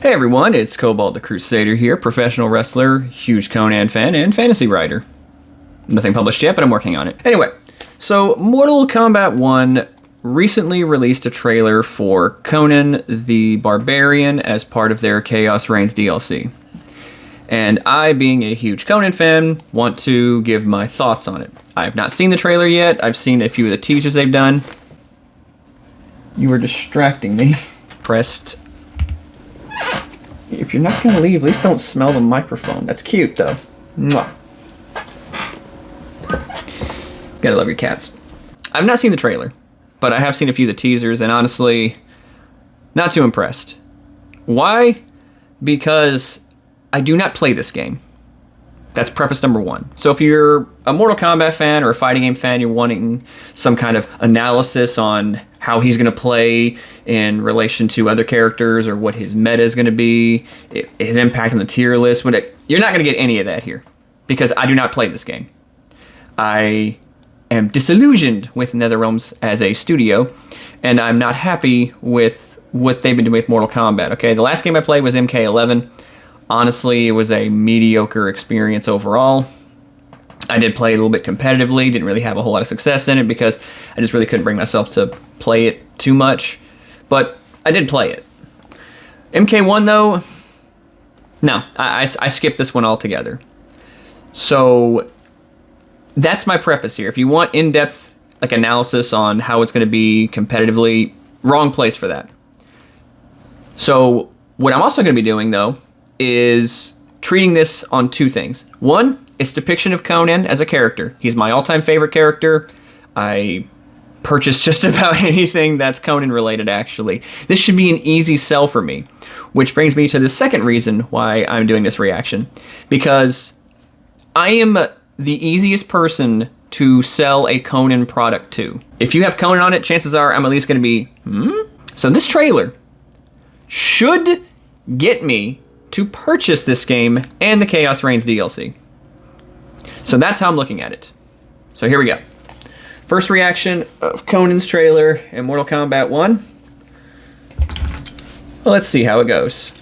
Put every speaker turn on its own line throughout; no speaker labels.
Hey everyone, it's Cobalt the Crusader here, professional wrestler, huge Conan fan, and fantasy writer. Nothing published yet, but I'm working on it. Anyway, so Mortal Kombat 1 recently released a trailer for Conan the Barbarian as part of their Chaos Reigns DLC. And I, being a huge Conan fan, want to give my thoughts on it. I have not seen the trailer yet. I've seen a few of the teasers they've done. You were distracting me. Pressed. If you're not going to leave, at least don't smell the microphone. That's cute, though. Mwah. Gotta love your cats. I've not seen the trailer, but I have seen a few of the teasers, and honestly, not too impressed. Why? Because I do not play this game. That's preface number one. So if you're a Mortal Kombat fan or a fighting game fan, you're wanting some kind of analysis on how he's going to play in relation to other characters or what his meta is going to be, his impact on the tier list, you're not going to get any of that here because I do not play this game. I am disillusioned with NetherRealms as a studio, and I'm not happy with what they've been doing with Mortal Kombat. Okay, the last game I played was MK11. Honestly, it was a mediocre experience overall. I did play a little bit competitively, didn't really have a whole lot of success in it because I just really couldn't bring myself to play it too much. But I did play it. MK1 though, no, I skipped this one altogether. So that's my preface here. If you want in-depth analysis on how it's going to be competitively, wrong place for that. So what I'm also going to be doing though is treating this on two things. One, its depiction of Conan as a character. He's my all-time favorite character. I purchase just about anything that's Conan related, actually. This should be an easy sell for me, which brings me to the second reason why I'm doing this reaction. Because I am the easiest person to sell a Conan product to. If you have Conan on it, chances are I'm at least going to be, So this trailer should get me to purchase this game and the Chaos Reigns DLC. So that's how I'm looking at it. So here we go. First reaction of Conan's trailer in Mortal Kombat 1. Well, let's see how it goes.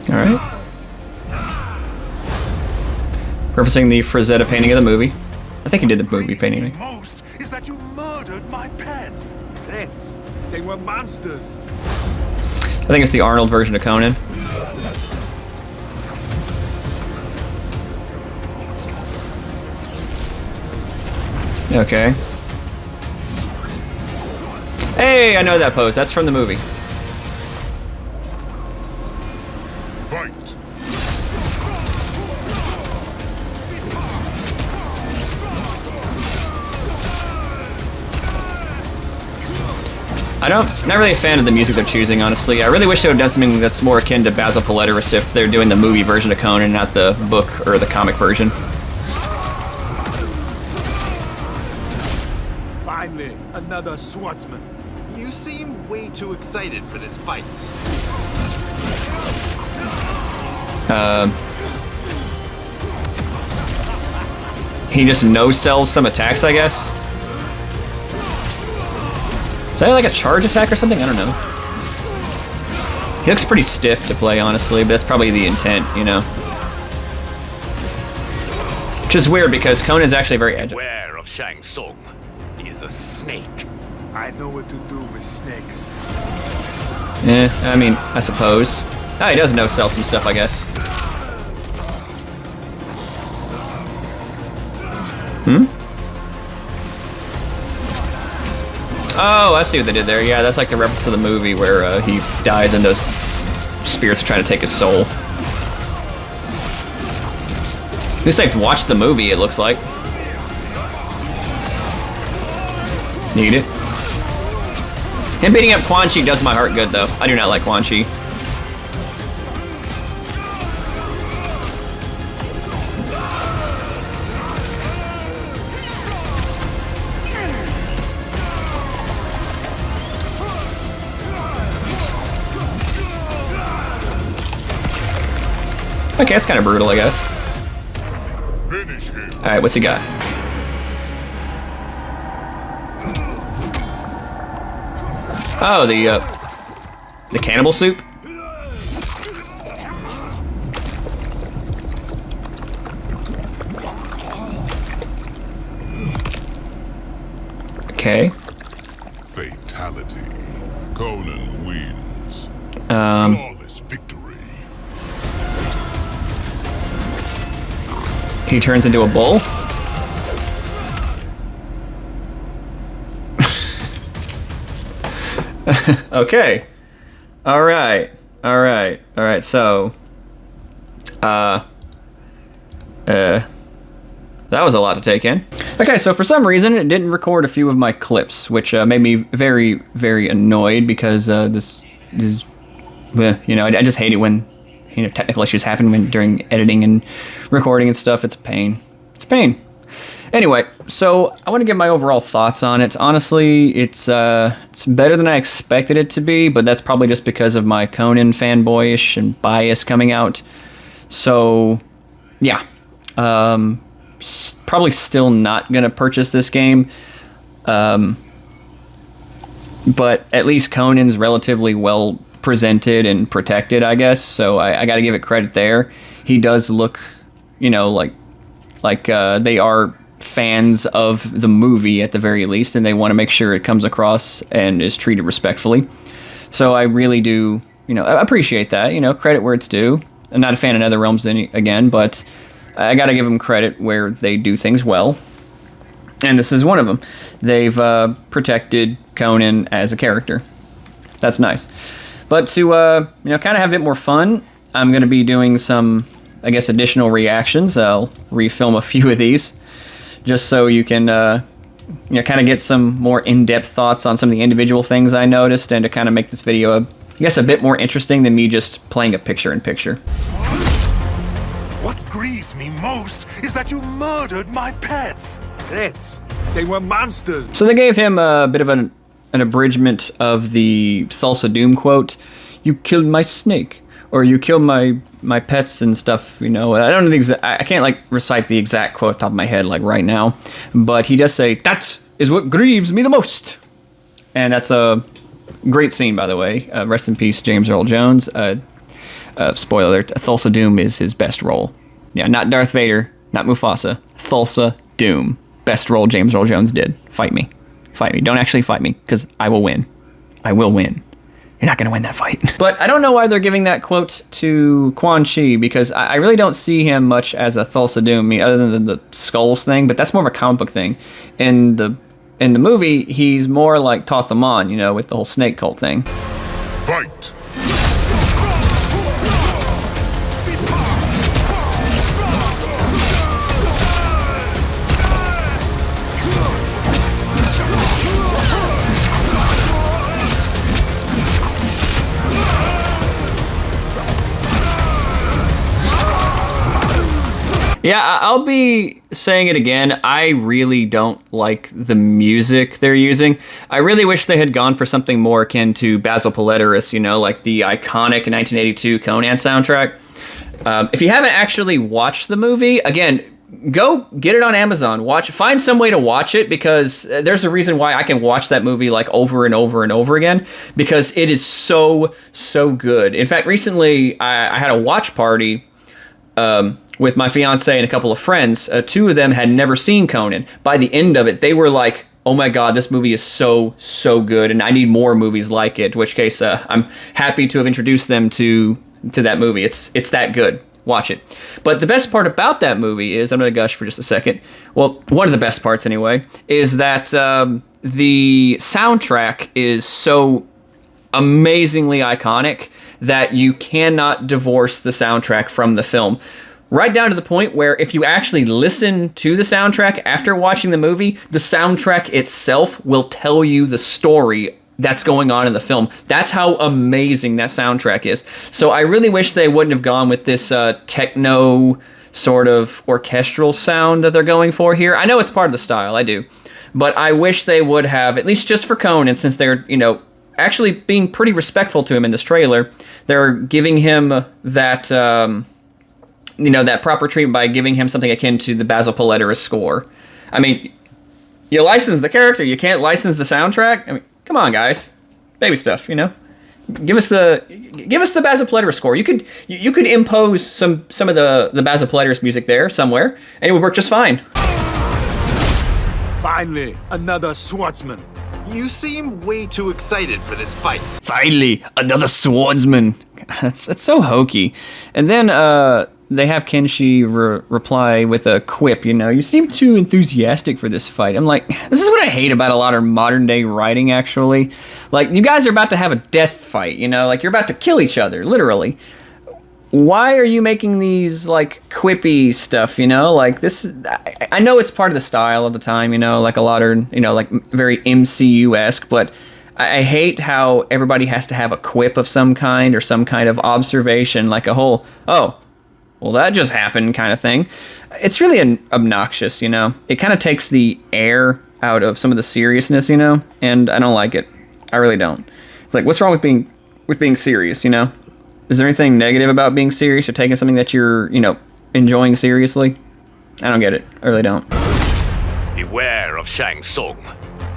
All right. Referencing the Frazetta painting of the movie. I think he did the movie painting.
Most is that you murdered my pets. Pets? They were monsters.
I think it's the Arnold version of Conan. Okay. Hey, I know that pose. That's from the movie.
Fight.
Not really a fan of the music they're choosing, honestly. I really wish they would have done something that's more akin to Basil Poledouris if they're doing the movie version of Conan, not the book or the comic version.
Finally, another swordsman.
You seem way too excited for this fight.
He just no-sells some attacks, I guess. Is that like a charge attack or something? I don't know. He looks pretty stiff to play, honestly, but that's probably the intent, you know? Which is weird because Conan's actually very agile.
Beware of Shang Tsung. He is a snake.
I know what to do with snakes.
I mean, I suppose. Oh, he does no-sell some stuff, I guess. Oh, I see what they did there. Yeah, that's like the reference to the movie where he dies and those spirits are trying to take his soul. At least I've watched the movie, it looks like. Need it. Him beating up Quan Chi does my heart good, though. I do not like Quan Chi. Okay, that's kind of brutal, I guess.
Finish him.
All right, what's he got? Oh, the cannibal soup. Okay.
Fatality. Conan wins. Flawless victory.
He turns into a bull. Okay. All right. So, that was a lot to take in. Okay, so for some reason it didn't record a few of my clips, which made me very, very annoyed because this is, you know, I just hate it when, you know, technical issues happen during editing and recording and stuff. It's a pain. It's a pain. Anyway, so I want to give my overall thoughts on it. Honestly, it's better than I expected it to be, but that's probably just because of my Conan fanboyish and bias coming out. So, yeah. Probably still not going to purchase this game. But at least Conan's relatively well presented and protected, I guess. So I got to give it credit there. He does look, you know, like they are fans of the movie at the very least, and they want to make sure it comes across and is treated respectfully. So I really do, you know, appreciate that. You know, credit where it's due. I'm not a fan of NetherRealms again, but I gotta give them credit where they do things well. And this is one of them. They've protected Conan as a character. That's nice. But to, you know, kind of have a bit more fun, I'm gonna be doing some, I guess, additional reactions. I'll refilm a few of these, just so you can, you know, kind of get some more in-depth thoughts on some of the individual things I noticed, and to kind of make this video, I guess, a bit more interesting than me just playing a picture-in-picture.
What grieves me most is that you murdered my pets. Pets? They were monsters.
So they gave him a bit of an abridgment of the Thulsa Doom quote. You killed my snake, or you killed my pets and stuff, you know. I don't know the exact, I can't like recite the exact quote off the top of my head like right now, but he does say, "That is what grieves me the most." And that's a great scene, by the way. Rest in peace, James Earl Jones. Spoiler alert, Thulsa Doom is his best role. Yeah, not Darth Vader, not Mufasa. Thulsa Doom. Best role James Earl Jones did. Fight me. Fight me. Don't actually fight me, because I will win. I will win. You're not going to win that fight. But I don't know why they're giving that quote to Quan Chi, because I really don't see him much as a Thulsa Doom, I mean, other than the skulls thing, but that's more of a comic book thing. In the movie, he's more like Thoth Amon, you know, with the whole snake cult thing.
Fight!
Yeah, I'll be saying it again. I really don't like the music they're using. I really wish they had gone for something more akin to Basil Poledouris, you know, like the iconic 1982 Conan soundtrack. If you haven't actually watched the movie, again, go get it on Amazon. Find some way to watch it, because there's a reason why I can watch that movie like over and over and over again, because it is so good. In fact, recently I had a watch party with my fiance and a couple of friends. Two of them had never seen Conan. By the end of it, they were like, "Oh my god, this movie is so good, and I need more movies like it." In which case, I'm happy to have introduced them to that movie. It's that good. Watch it. But the best part about that movie is, I'm going to gush for just a second. Well, one of the best parts anyway, is that the soundtrack is so amazingly iconic that you cannot divorce the soundtrack from the film. Right down to the point where if you actually listen to the soundtrack after watching the movie, the soundtrack itself will tell you the story that's going on in the film. That's how amazing that soundtrack is. So I really wish they wouldn't have gone with this techno sort of orchestral sound that they're going for here. I know it's part of the style, I do. But I wish they would have, at least just for Conan, since they're, you know, actually being pretty respectful to him in this trailer, they're giving him that that proper treatment by giving him something akin to the Basil Palletter's score. I mean, you license the character, you can't license the soundtrack? I mean, come on, guys. Baby stuff, Give us the Basil Palletter's score. You could impose some of the Basil Palletter's music there somewhere, and it would work just fine.
Finally, another swordsman.
You seem way too excited for this fight.
Finally, another swordsman. That's so hokey. And then they have Kenshi reply with a quip, you seem too enthusiastic for this fight. I'm like, this is what I hate about a lot of modern day writing, actually. Like, you guys are about to have a death fight, like you're about to kill each other, literally. Why are you making these, like, quippy stuff, like this? I know it's part of the style of the time, like a lot of, like very MCU-esque, but I hate how everybody has to have a quip of some kind or some kind of observation, like a whole, oh, well, that just happened kind of thing. It's really obnoxious, It kind of takes the air out of some of the seriousness, and I don't like it. I really don't. It's like, what's wrong with being serious, Is there anything negative about being serious or taking something that you're, enjoying seriously? I don't get it. I really don't.
Beware of Shang Tsung.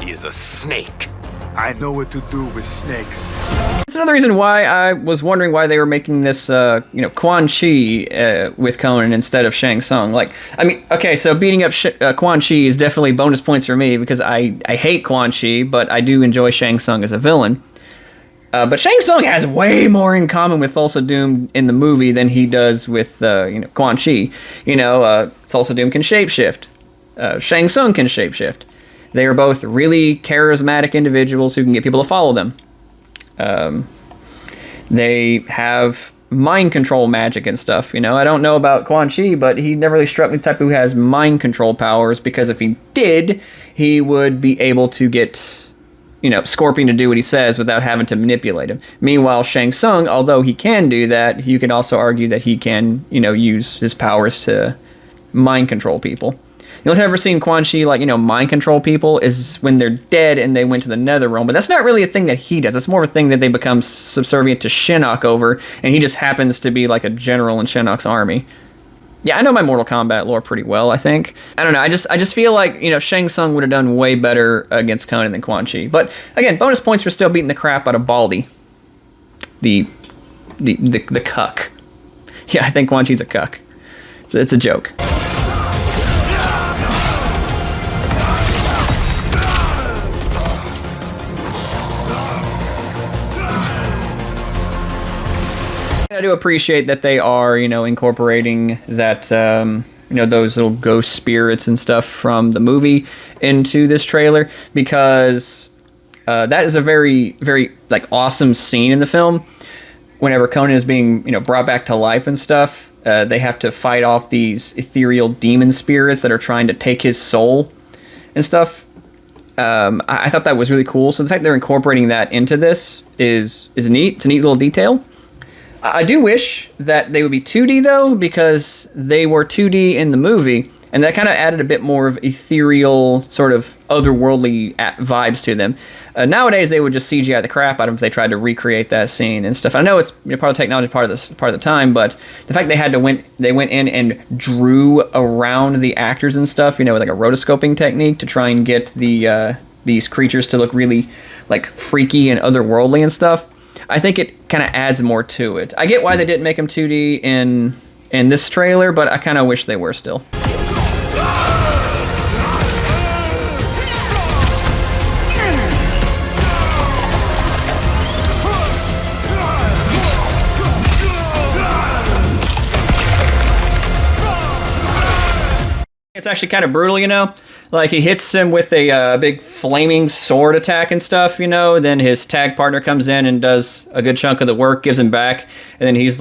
He is a snake.
I know what to do with snakes.
That's another reason why I was wondering why they were making this, Quan Chi with Conan instead of Shang Tsung. Like, I mean, okay, so beating up Quan Chi is definitely bonus points for me because I hate Quan Chi, but I do enjoy Shang Tsung as a villain. But Shang Tsung has way more in common with Thulsa Doom in the movie than he does with, Quan Chi. Thulsa Doom can shapeshift. Shang Tsung can shapeshift. They are both really charismatic individuals who can get people to follow them. They have mind control magic and stuff, I don't know about Quan Chi, but he never really struck me the type who has mind control powers, because if he did, he would be able to get, Scorpion to do what he says without having to manipulate him. Meanwhile, Shang Tsung, although he can do that, you can also argue that he can, use his powers to mind control people. The only time I've ever seen Quan Chi, mind control people is when they're dead and they went to the nether realm. But that's not really a thing that he does. It's more of a thing that they become subservient to Shinnok over, and he just happens to be like a general in Shinnok's army. Yeah, I know my Mortal Kombat lore pretty well, I think. I don't know, I just feel like, Shang Tsung would have done way better against Conan than Quan Chi. But, again, bonus points for still beating the crap out of Baldy. The cuck. Yeah, I think Quan Chi's a cuck. So it's a joke. I do appreciate that they are, incorporating that, those little ghost spirits and stuff from the movie into this trailer, because that is a very, very, awesome scene in the film. Whenever Conan is being, brought back to life and stuff, they have to fight off these ethereal demon spirits that are trying to take his soul and stuff. I thought that was really cool. So the fact they're incorporating that into this is neat. It's a neat little detail. I do wish that they would be 2D, though, because they were 2D in the movie, and that kind of added a bit more of ethereal, sort of otherworldly vibes to them. Nowadays, they would just CGI the crap out of them if they tried to recreate that scene and stuff. I know it's part of technology, part of the time, but the fact they went in and drew around the actors and stuff, with like a rotoscoping technique to try and get these creatures to look really freaky and otherworldly and stuff. I think it kind of adds more to it. I get why they didn't make them 2D in this trailer, but I kind of wish they were still. It's actually kind of brutal, he hits him with a big flaming sword attack and stuff, then his tag partner comes in and does a good chunk of the work, gives him back, and then he's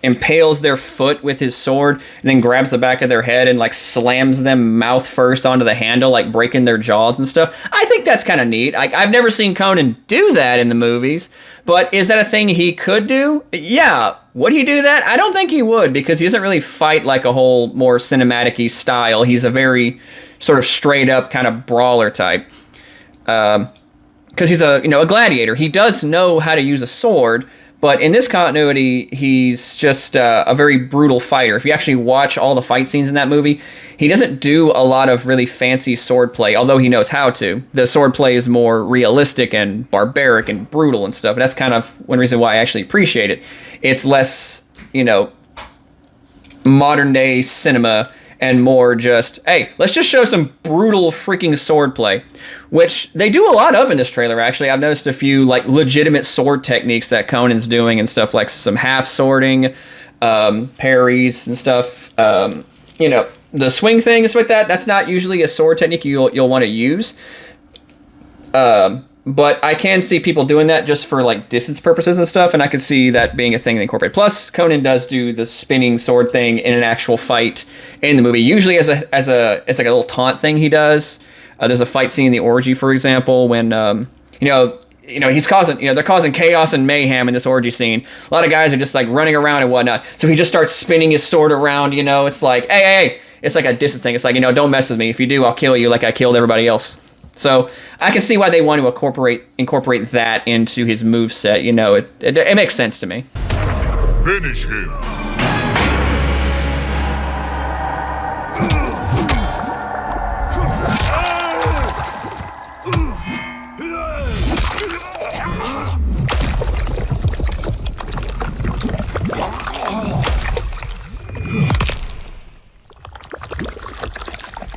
impales their foot with his sword, and then grabs the back of their head and slams them mouth first onto the handle, breaking their jaws and stuff. I think that's kind of neat. I've never seen Conan do that in the movies, but is that a thing he could do? Yeah. Would he do that? I don't think he would, because he doesn't really fight like a whole more cinematic-y style. He's a very sort of straight-up kind of brawler type. Because he's a gladiator. He does know how to use a sword, But in this continuity, he's just a very brutal fighter. If you actually watch all the fight scenes in that movie, he doesn't do a lot of really fancy swordplay, although he knows how to. The swordplay is more realistic and barbaric and brutal and stuff. And that's kind of one reason why I actually appreciate it. It's less, modern day cinema and more just, hey, let's just show some brutal freaking swordplay, which they do a lot of in this trailer, actually. I've noticed a few, legitimate sword techniques that Conan's doing and stuff, like some half-swording, parries and stuff. The swing thing and stuff like that, that's not usually a sword technique you'll want to use. But I can see people doing that just for distance purposes and stuff, and I can see that being a thing they incorporate. Plus, Conan does do the spinning sword thing in an actual fight in the movie, usually as a it's like a little taunt thing he does. There's a fight scene in the orgy, for example, when he's causing they're causing chaos and mayhem in this orgy scene. A lot of guys are just running around and whatnot, so he just starts spinning his sword around. It's like, hey, it's like a distance thing. It's like, don't mess with me. If you do, I'll kill you like I killed everybody else. So I can see why they want to incorporate that into his moveset. It makes sense to me.
Finish him.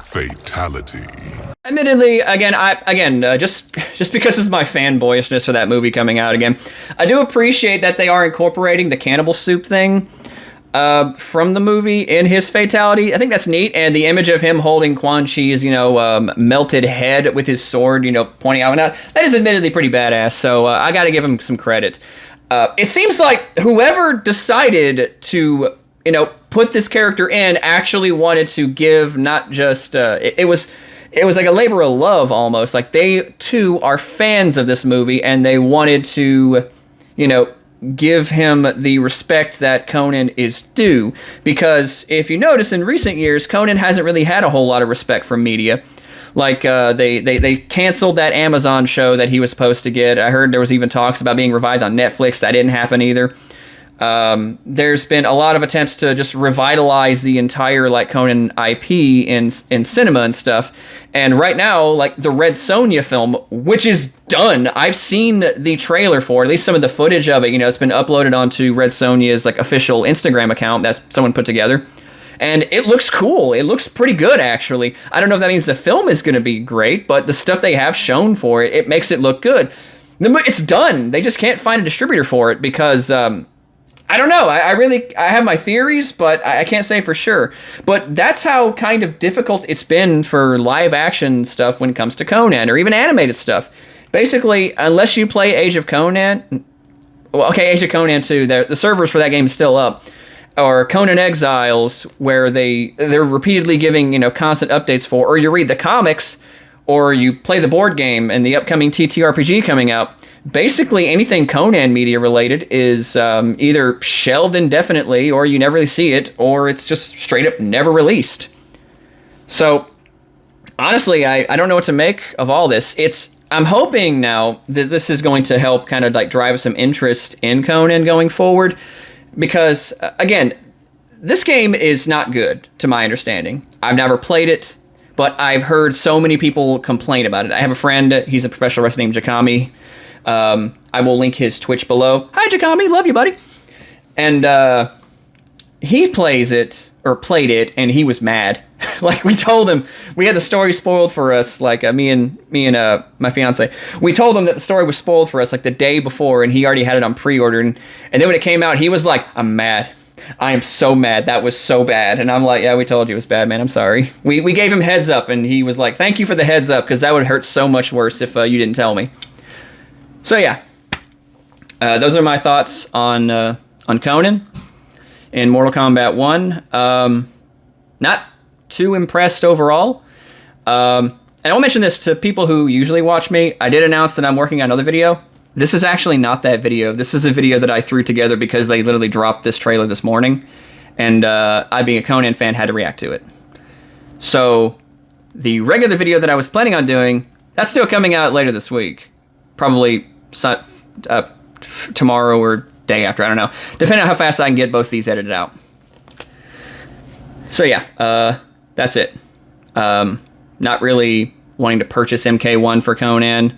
Fatality.
Admittedly, just because it's my fanboyishness for that movie coming out again, I do appreciate that they are incorporating the cannibal soup thing from the movie in his fatality. I think that's neat, and the image of him holding Quan Chi's, melted head with his sword, pointing out and out, that is admittedly pretty badass, so I gotta give him some credit. It seems like whoever decided to, put this character in actually wanted to give not just, it was like a labor of love almost. Like they too are fans of this movie and they wanted to, give him the respect that Conan is due. Because if you notice in recent years, Conan hasn't really had a whole lot of respect from media. Like they canceled that Amazon show that he was supposed to get. I heard there was even talks about being revived on Netflix. That didn't happen either. There's been a lot of attempts to just revitalize the entire Conan IP in cinema and stuff. And right now, the Red Sonja film, which is done, I've seen the trailer for it, at least some of the footage of it. It's been uploaded onto Red Sonja's official Instagram account that someone put together. And it looks cool. It looks pretty good, actually. I don't know if that means the film is going to be great, but the stuff they have shown for it, it makes it look good. It's done. They just can't find a distributor for it because... I don't know. I have my theories, but I can't say for sure. But that's how kind of difficult it's been for live action stuff when it comes to Conan or even animated stuff. Basically, unless you play Age of Conan, Age of Conan 2, the servers for that game is still up, or Conan Exiles, where they're repeatedly giving constant updates for, or you read the comics, or you play the board game and the upcoming TTRPG coming out. Basically, anything Conan media related is either shelved indefinitely, or you never really see it, or it's just straight up never released. So, honestly, I don't know what to make of all this. I'm hoping now that this is going to help kind of drive some interest in Conan going forward, because, again, this game is not good, to my understanding. I've never played it, but I've heard so many people complain about it. I have a friend, he's a professional wrestler named Jakami. I will link his Twitch below. Hi, Jakami, love you, buddy. And he played it, and he was mad. We told him, we had the story spoiled for us, me and my fiance. We told him that the story was spoiled for us, the day before, and he already had it on pre-order. And then when it came out, he was like, I'm mad. I am so mad. That was so bad. And I'm like, yeah, we told you it was bad, man. I'm sorry. We gave him heads up, and he was like, thank you for the heads up, because that would hurt so much worse if you didn't tell me. So yeah, those are my thoughts on Conan in Mortal Kombat 1. Not too impressed overall. And I'll mention this to people who usually watch me. I did announce that I'm working on another video. This is actually not that video. This is a video that I threw together because they literally dropped this trailer this morning. And I, being a Conan fan, had to react to it. So the regular video that I was planning on doing, that's still coming out later this week. Probably tomorrow or day after. I don't know. Depending on how fast I can get both these edited out. So yeah, that's it. Not really wanting to purchase MK1 for Conan.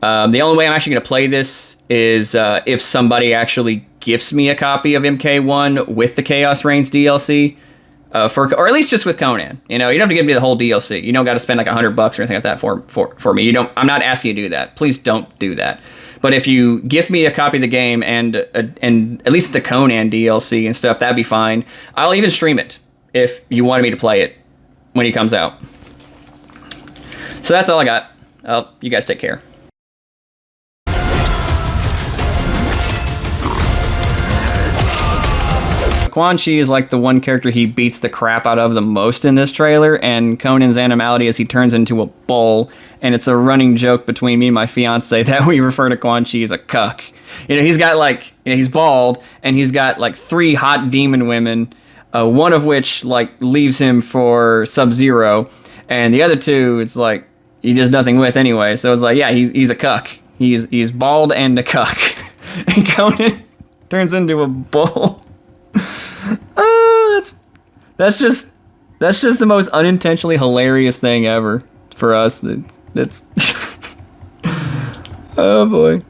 The only way I'm actually going to play this is if somebody actually gifts me a copy of MK1 with the Chaos Reigns DLC, or at least just with Conan. You know, you don't have to give me the whole DLC. You don't got to spend like $100 or anything like that for me. I'm not asking you to do that. Please don't do that. But if you gift me a copy of the game and at least the Conan DLC and stuff, that'd be fine. I'll even stream it if you wanted me to play it when he comes out. So that's all I got. You guys take care. Quan Chi is like the one character he beats the crap out of the most in this trailer, and Conan's animality is he turns into a bull, and it's a running joke between me and my fiance that we refer to Quan Chi as a cuck. You know, he's got like, he's bald, and he's got like 3 hot demon women, one of which like leaves him for Sub-Zero, and the other 2 it's like he does nothing with anyway. So it's like, yeah, he's a cuck. He's bald and a cuck, and Conan turns into a bull. That's just the most unintentionally hilarious thing ever for us. That's oh boy.